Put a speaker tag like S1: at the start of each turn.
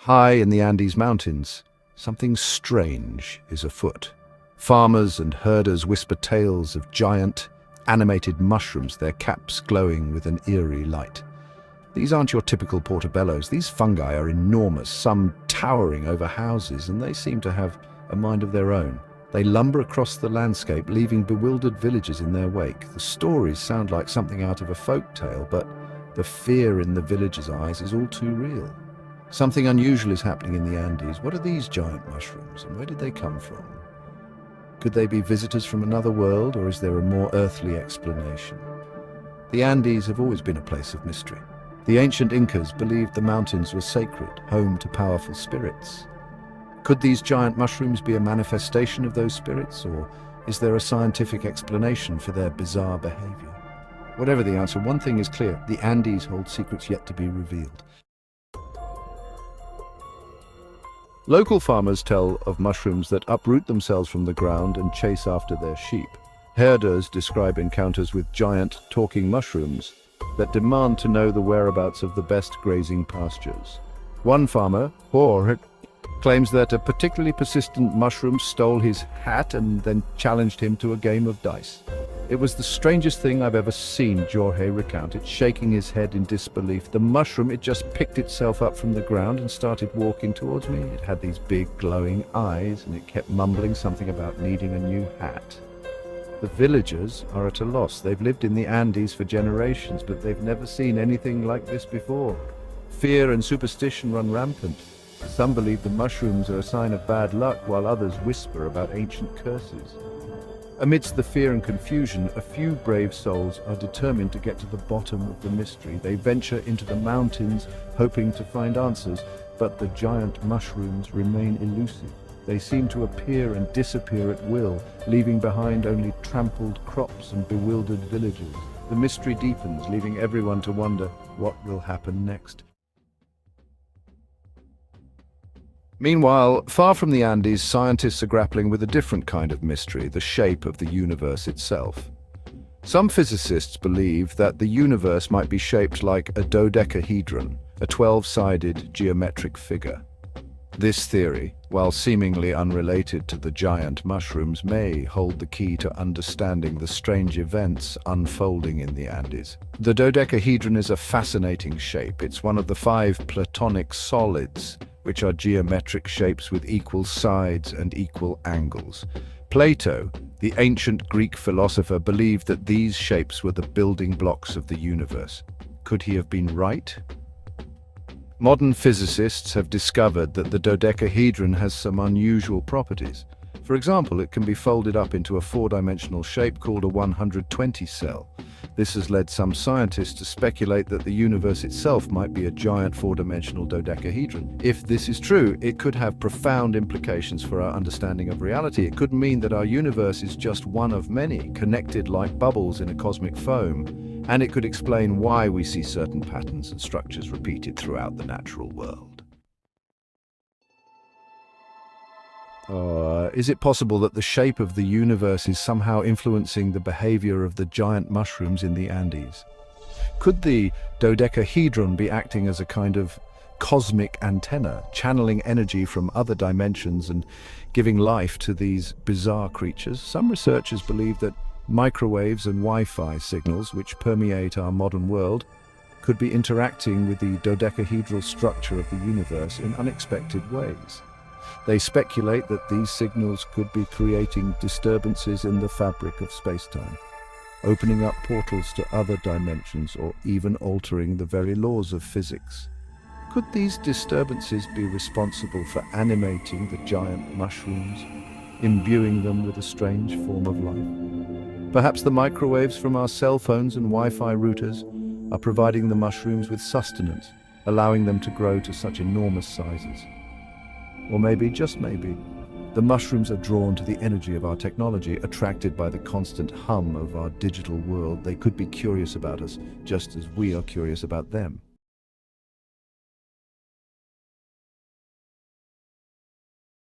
S1: High in the Andes Mountains, something strange is afoot. Farmers and herders whisper tales of giant, animated mushrooms, their caps glowing with an eerie light. These aren't your typical portobellos. These fungi are enormous, some towering over houses, and they seem to have a mind of their own. They lumber across the landscape, leaving bewildered villagers in their wake. The stories sound like something out of a folk tale, but the fear in the villagers' eyes is all too real. Something unusual is happening in the Andes. What are these giant mushrooms, and where did they come from? Could they be visitors from another world, or is there a more earthly explanation? The Andes have always been a place of mystery. The ancient Incas believed the mountains were sacred, home to powerful spirits. Could these giant mushrooms be a manifestation of those spirits, or is there a scientific explanation for their bizarre behavior? Whatever the answer, one thing is clear: the Andes hold secrets yet to be revealed. Local farmers tell of mushrooms that uproot themselves from the ground and chase after their sheep. Herders describe encounters with giant, talking mushrooms that demand to know the whereabouts of the best grazing pastures. One farmer, Jorge, claims that a particularly persistent mushroom stole his hat and then challenged him to a game of dice. "It was the strangest thing I've ever seen," Jorge recounted, shaking his head in disbelief. "The mushroom, it just picked itself up from the ground and started walking towards me. It had these big glowing eyes, and it kept mumbling something about needing a new hat." The villagers are at a loss. They've lived in the Andes for generations, but they've never seen anything like this before. Fear and superstition run rampant. Some believe the mushrooms are a sign of bad luck, while others whisper about ancient curses. Amidst the fear and confusion, a few brave souls are determined to get to the bottom of the mystery. They venture into the mountains, hoping to find answers, but the giant mushrooms remain elusive. They seem to appear and disappear at will, leaving behind only trampled crops and bewildered villagers. The mystery deepens, leaving everyone to wonder what will happen next. Meanwhile, far from the Andes, scientists are grappling with a different kind of mystery: the shape of the universe itself. Some physicists believe that the universe might be shaped like a dodecahedron, a 12-sided geometric figure. This theory, while seemingly unrelated to the giant mushrooms, may hold the key to understanding the strange events unfolding in the Andes. The dodecahedron is a fascinating shape. It's one of the 5 Platonic solids, which are geometric shapes with equal sides and equal angles. Plato, the ancient Greek philosopher, believed that these shapes were the building blocks of the universe. Could he have been right? Modern physicists have discovered that the dodecahedron has some unusual properties. For example, it can be folded up into a 4-dimensional shape called a 120 cell. This has led some scientists to speculate that the universe itself might be a giant 4-dimensional dodecahedron. If this is true, it could have profound implications for our understanding of reality. It could mean that our universe is just one of many, connected like bubbles in a cosmic foam, and it could explain why we see certain patterns and structures repeated throughout the natural world. Is it possible that the shape of the universe is somehow influencing the behavior of the giant mushrooms in the Andes? Could the dodecahedron be acting as a kind of cosmic antenna, channeling energy from other dimensions and giving life to these bizarre creatures? Some researchers believe that microwaves and Wi-Fi signals, which permeate our modern world, could be interacting with the dodecahedral structure of the universe in unexpected ways. They speculate that these signals could be creating disturbances in the fabric of space-time, opening up portals to other dimensions, or even altering the very laws of physics. Could these disturbances be responsible for animating the giant mushrooms, imbuing them with a strange form of life? Perhaps the microwaves from our cell phones and Wi-Fi routers are providing the mushrooms with sustenance, allowing them to grow to such enormous sizes. Or maybe, just maybe, the mushrooms are drawn to the energy of our technology, attracted by the constant hum of our digital world. They could be curious about us, just as we are curious about them.